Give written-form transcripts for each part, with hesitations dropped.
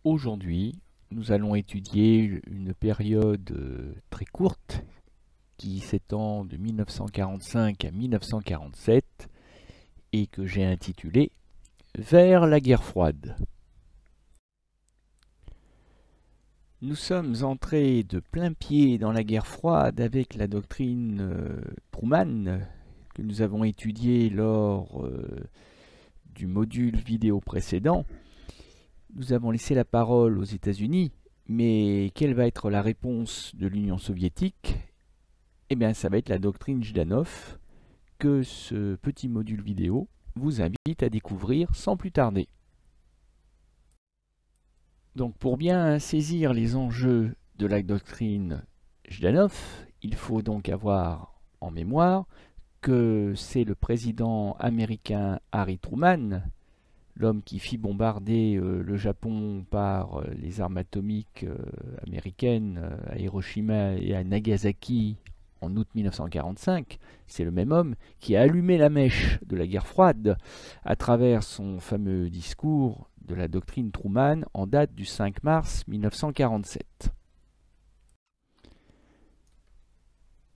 Aujourd'hui, nous allons étudier une période très courte qui s'étend de 1945 à 1947 et que j'ai intitulée Vers la guerre froide. Nous sommes entrés de plein pied dans la guerre froide avec la doctrine Truman que nous avons étudiée lors du module vidéo précédent. Nous avons laissé la parole aux États-Unis, mais quelle va être la réponse de l'Union soviétique? Eh bien, ça va être la doctrine Jdanov que ce petit module vidéo vous invite à découvrir sans plus tarder. Donc, pour bien saisir les enjeux de la doctrine Jdanov, il faut donc avoir en mémoire que c'est le président américain Harry Truman, l'homme qui fit bombarder le Japon par les armes atomiques américaines à Hiroshima et à Nagasaki en août 1945, c'est le même homme qui a allumé la mèche de la guerre froide à travers son fameux discours de la doctrine Truman en date du 5 mars 1947.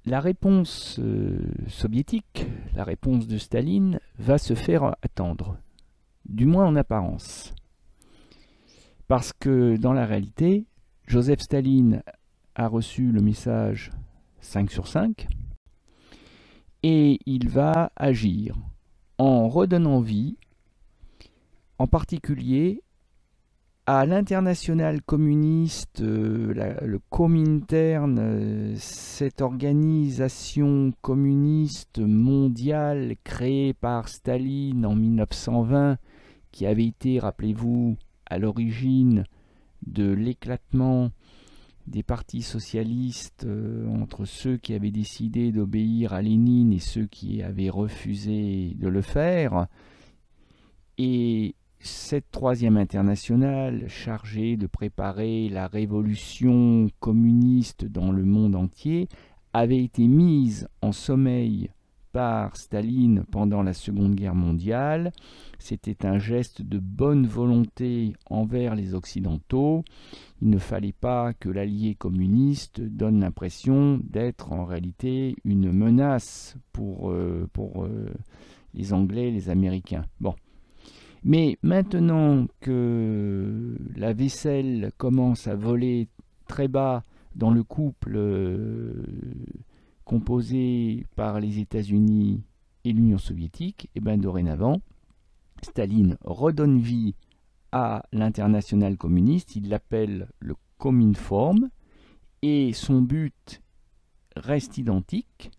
La réponse soviétique, la réponse de Staline, va se faire attendre, du moins en apparence. Parce que dans la réalité, Joseph Staline a reçu le message 5 sur 5 et il va agir en redonnant vie, en particulier à l'internationale communiste, le Comintern, cette organisation communiste mondiale créée par Staline en 1920, qui avait été, rappelez-vous, à l'origine de l'éclatement des partis socialistes entre ceux qui avaient décidé d'obéir à Lénine et ceux qui avaient refusé de le faire. Et cette troisième internationale, chargée de préparer la révolution communiste dans le monde entier, avait été mise en sommeil par Staline pendant la Seconde Guerre mondiale. C'était un geste de bonne volonté envers les Occidentaux. Il ne fallait pas que l'allié communiste donne l'impression d'être en réalité une menace pour les Anglais et les Américains. Bon. Mais maintenant que la vaisselle commence à voler très bas dans le couple composé par les États-Unis et l'Union soviétique, et bien dorénavant, Staline redonne vie à l'internationale communiste, il l'appelle le Cominform, et son but reste identique,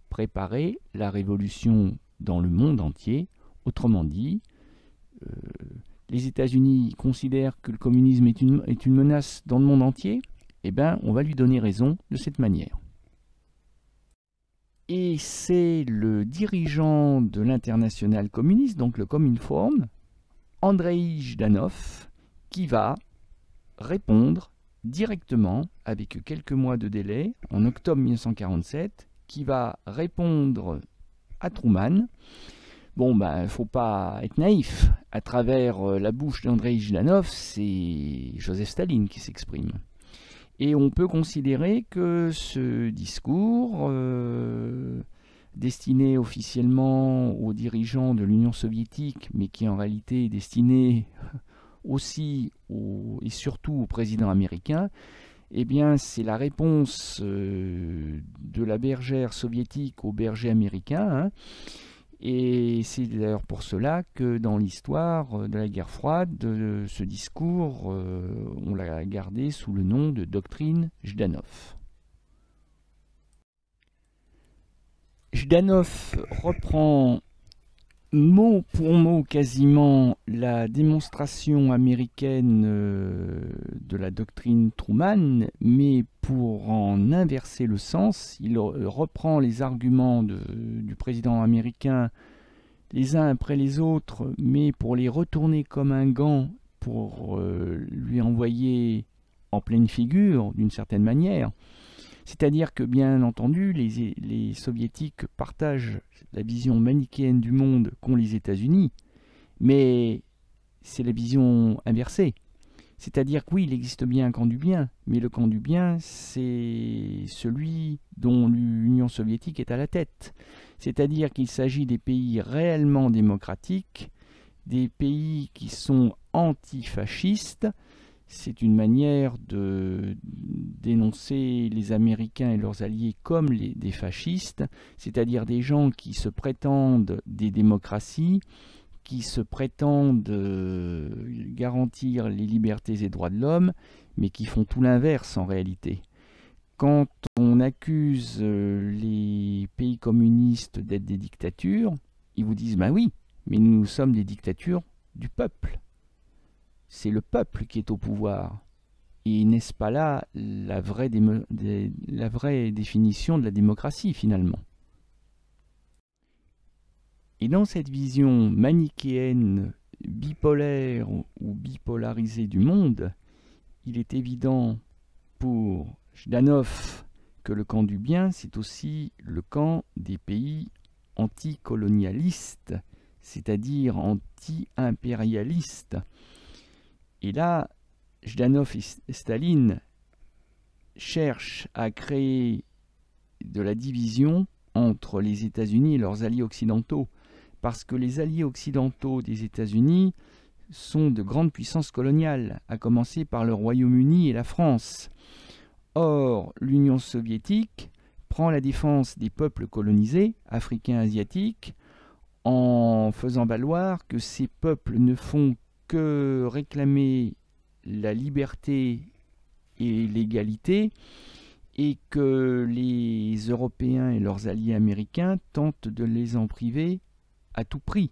préparer la révolution dans le monde entier. Autrement dit, les États-Unis considèrent que le communisme est une menace dans le monde entier, eh bien, on va lui donner raison de cette manière. Et c'est le dirigeant de l'internationale communiste, donc le Cominform, Andreï Jdanov, qui va répondre directement, avec quelques mois de délai, en octobre 1947, qui va répondre à Truman. Bon, ben, il ne faut pas être naïf. À travers la bouche d'Andreï Jdanov, c'est Joseph Staline qui s'exprime. Et on peut considérer que ce discours, destiné officiellement aux dirigeants de l'Union soviétique, mais qui en réalité est destiné aussi et surtout au président américain, eh bien, c'est la réponse de la bergère soviétique au berger américain, hein. Et c'est d'ailleurs pour cela que dans l'histoire de la guerre froide, ce discours, on l'a gardé sous le nom de doctrine Jdanov. Jdanov reprend mot pour mot quasiment la démonstration américaine de la doctrine Truman, mais pour en inverser le sens, il reprend les arguments du président américain les uns après les autres, mais pour les retourner comme un gant, pour lui envoyer en pleine figure d'une certaine manière. C'est-à-dire que, bien entendu, les soviétiques partagent la vision manichéenne du monde qu'ont les États-Unis, mais c'est la vision inversée. C'est-à-dire que oui, il existe bien un camp du bien, mais le camp du bien, c'est celui dont l'Union soviétique est à la tête. C'est-à-dire qu'il s'agit des pays réellement démocratiques, des pays qui sont antifascistes. C'est une manière de dénoncer les Américains et leurs alliés comme des fascistes, c'est-à-dire des gens qui se prétendent des démocraties, qui se prétendent garantir les libertés et droits de l'homme, mais qui font tout l'inverse en réalité. Quand on accuse les pays communistes d'être des dictatures, ils vous disent « Ben oui, mais nous sommes des dictatures du peuple. C'est le peuple qui est au pouvoir. » Et n'est-ce pas là la vraie définition de la démocratie finalement? Et dans cette vision manichéenne, bipolaire ou bipolarisée du monde, il est évident pour Zhdanov que le camp du bien, c'est aussi le camp des pays anticolonialistes, c'est-à-dire anti-impérialistes. Et là, Zhdanov et Staline cherchent à créer de la division entre les États-Unis et leurs alliés occidentaux, parce que les alliés occidentaux des États-Unis sont de grandes puissances coloniales, à commencer par le Royaume-Uni et la France. Or, l'Union soviétique prend la défense des peuples colonisés, africains, asiatiques, en faisant valoir que ces peuples ne font que réclamer la liberté et l'égalité, et que les Européens et leurs alliés américains tentent de les en priver à tout prix.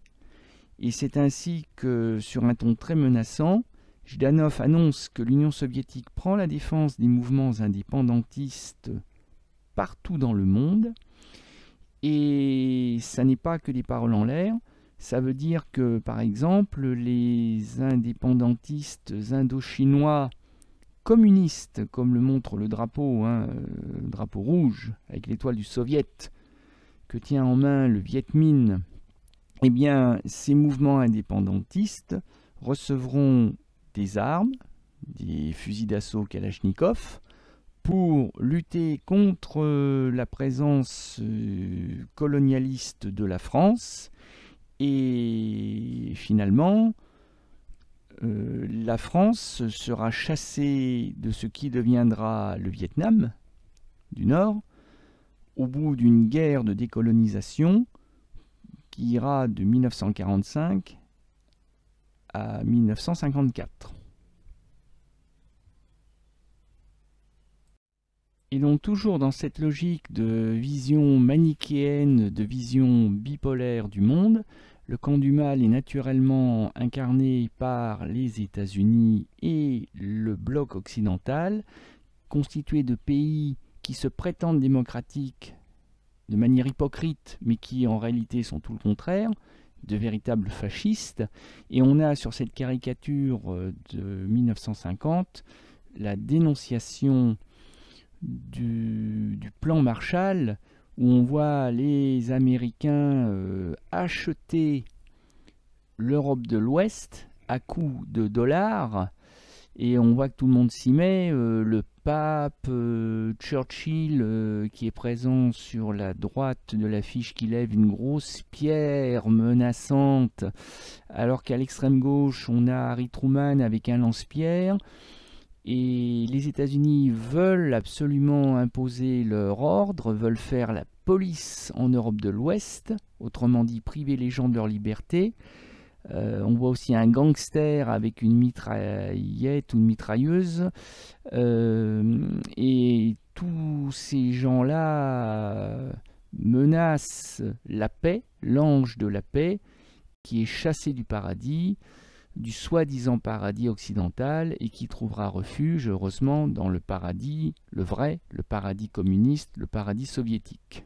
Et c'est ainsi que, sur un ton très menaçant, Zhdanov annonce que l'Union soviétique prend la défense des mouvements indépendantistes partout dans le monde. Et ça n'est pas que des paroles en l'air. Ça veut dire que, par exemple, les indépendantistes indochinois communistes, comme le montre le drapeau rouge avec l'étoile du Soviet que tient en main le Viet Minh, eh bien, ces mouvements indépendantistes recevront des armes, des fusils d'assaut Kalachnikov, pour lutter contre la présence colonialiste de la France. Et finalement, la France sera chassée de ce qui deviendra le Vietnam du Nord, au bout d'une guerre de décolonisation qui ira de 1945 à 1954. Et donc toujours dans cette logique de vision manichéenne, de vision bipolaire du monde, le camp du mal est naturellement incarné par les États-Unis et le bloc occidental, constitué de pays qui se prétendent démocratiques de manière hypocrite, mais qui en réalité sont tout le contraire, de véritables fascistes. Et on a sur cette caricature de 1950 la dénonciation du plan Marshall, où on voit les Américains acheter l'Europe de l'Ouest à coups de dollars, et on voit que tout le monde s'y met, le pape, Churchill qui est présent sur la droite de l'affiche, qui lève une grosse pierre menaçante, alors qu'à l'extrême gauche on a Harry Truman avec un lance-pierre. Et les États-Unis veulent absolument imposer leur ordre, veulent faire la police en Europe de l'Ouest, autrement dit priver les gens de leur liberté. On voit aussi un gangster avec une mitraillette ou une mitrailleuse. Et tous ces gens-là menacent la paix, l'ange de la paix, qui est chassé du paradis, du soi-disant paradis occidental, et qui trouvera refuge, heureusement, dans le paradis, le vrai, le paradis communiste, le paradis soviétique.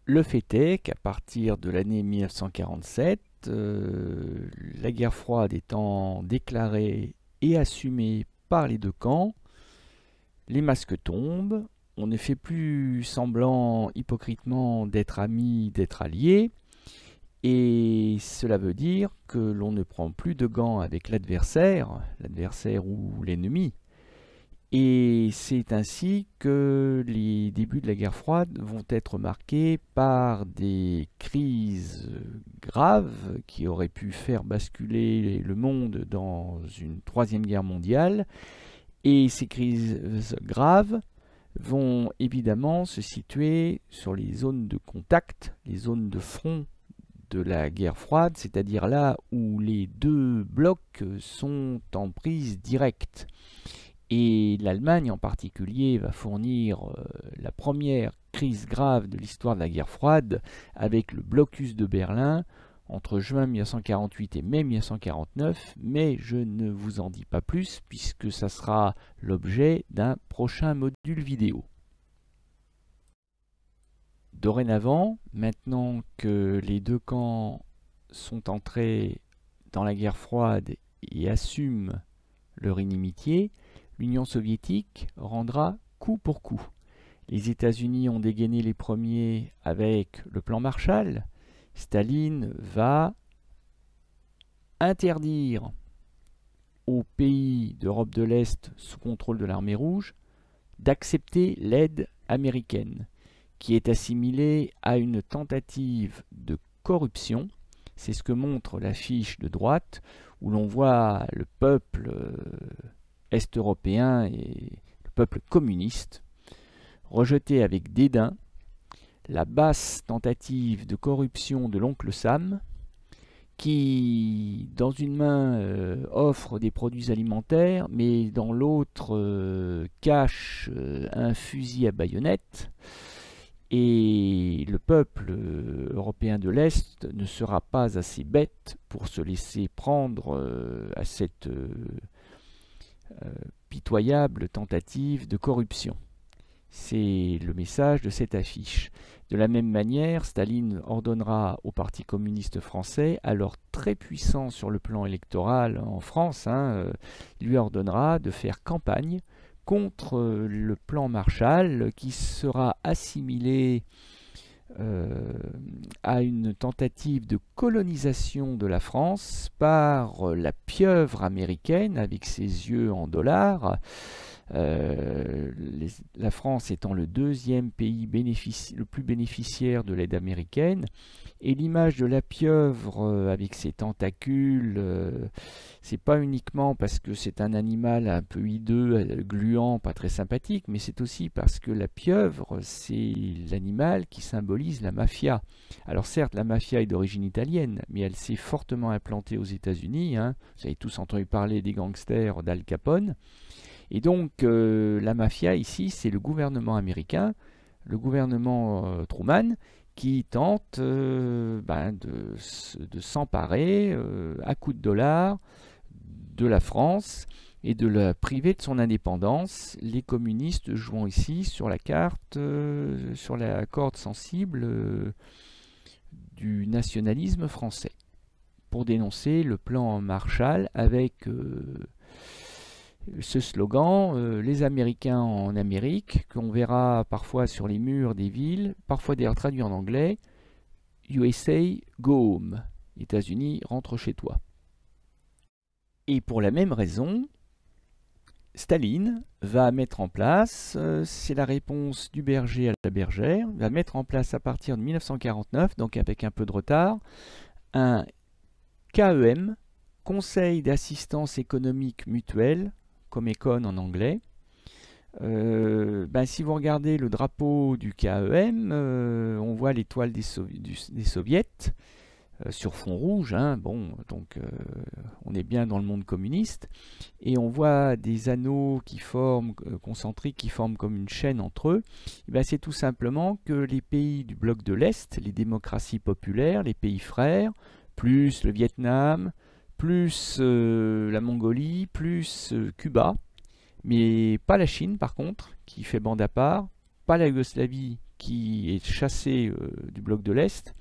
Le fait est qu'à partir de l'année 1947, la guerre froide étant déclarée et assumée par les deux camps, les masques tombent. On ne fait plus semblant hypocritement d'être amis, d'être alliés, Et cela veut dire que l'on ne prend plus de gants avec l'adversaire ou l'ennemi. Et c'est ainsi que les débuts de la guerre froide vont être marqués par des crises graves qui auraient pu faire basculer le monde dans une troisième guerre mondiale. Et ces crises graves vont évidemment se situer sur les zones de contact, les zones de front de la guerre froide, c'est-à-dire là où les deux blocs sont en prise directe. Et l'Allemagne en particulier va fournir la première crise grave de l'histoire de la guerre froide avec le blocus de Berlin entre juin 1948 et mai 1949, mais je ne vous en dis pas plus puisque ça sera l'objet d'un prochain module vidéo. Dorénavant, maintenant que les deux camps sont entrés dans la guerre froide et assument leur inimitié, l'Union soviétique rendra coup pour coup. Les États-Unis ont dégainé les premiers avec le plan Marshall. Staline va interdire aux pays d'Europe de l'Est sous contrôle de l'armée rouge d'accepter l'aide américaine, qui est assimilée à une tentative de corruption. C'est ce que montre l'affiche de droite, où l'on voit le peuple est-européen et le peuple communiste rejeter avec dédain la basse tentative de corruption de l'oncle Sam, qui dans une main offre des produits alimentaires, mais dans l'autre cache un fusil à baïonnette. Et le peuple européen de l'Est ne sera pas assez bête pour se laisser prendre à cette pitoyable tentative de corruption. C'est le message de cette affiche. De la même manière, Staline ordonnera au Parti communiste français, alors très puissant sur le plan électoral en France, lui ordonnera de faire campagne contre le plan Marshall qui sera assimilé à une tentative de colonisation de la France par la pieuvre américaine avec ses yeux en dollars. La France étant le deuxième pays le plus bénéficiaire de l'aide américaine, et l'image de la pieuvre avec ses tentacules, c'est pas uniquement parce que c'est un animal un peu hideux, gluant, pas très sympathique, mais c'est aussi parce que la pieuvre, c'est l'animal qui symbolise la mafia. Alors certes, la mafia est d'origine italienne, mais elle s'est fortement implantée aux États-Unis. Vous avez tous entendu parler des gangsters d'Al Capone. Et donc la mafia ici, c'est le gouvernement américain, le gouvernement Truman, qui tente de s'emparer à coups de dollars de la France et de la priver de son indépendance, les communistes jouant ici sur la carte, sur la corde sensible du nationalisme français, pour dénoncer le plan Marshall avec ce slogan, les Américains en Amérique, qu'on verra parfois sur les murs des villes, parfois d'ailleurs traduit en anglais, USA, go home, États-Unis, rentre chez toi. Et pour la même raison, Staline va mettre en place, c'est la réponse du berger à la bergère, va mettre en place à partir de 1949, donc avec un peu de retard, un KEM, Conseil d'assistance économique mutuelle, Comecon en anglais. Si vous regardez le drapeau du KEM, on voit l'étoile des soviets sur fond rouge, donc on est bien dans le monde communiste, et on voit des anneaux qui forment, concentriques, qui forment comme une chaîne entre eux. C'est tout simplement que les pays du bloc de l'Est, les démocraties populaires, les pays frères, plus le Vietnam, plus la Mongolie, plus Cuba, mais pas la Chine par contre, qui fait bande à part, pas la Yougoslavie qui est chassée du bloc de l'Est,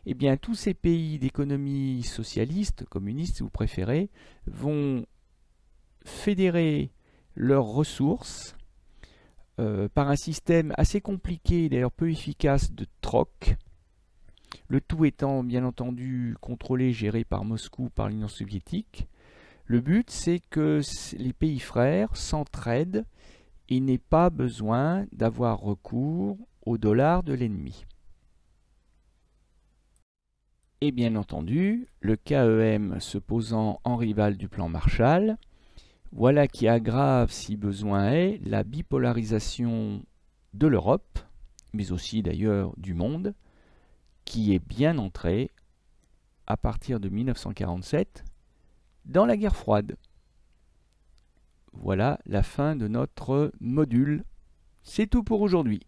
et bien tous ces pays d'économie socialiste, communiste si vous préférez, vont fédérer leurs ressources par un système assez compliqué et d'ailleurs peu efficace de troc, le tout étant bien entendu contrôlé, géré par Moscou, par l'Union soviétique. Le but, c'est que les pays frères s'entraident et n'aient pas besoin d'avoir recours au dollar de l'ennemi. Et bien entendu, le KEM se posant en rival du plan Marshall, voilà qui aggrave, si besoin est, la bipolarisation de l'Europe, mais aussi d'ailleurs du monde, qui est bien entrée, à partir de 1947, dans la guerre froide. Voilà la fin de notre module. C'est tout pour aujourd'hui.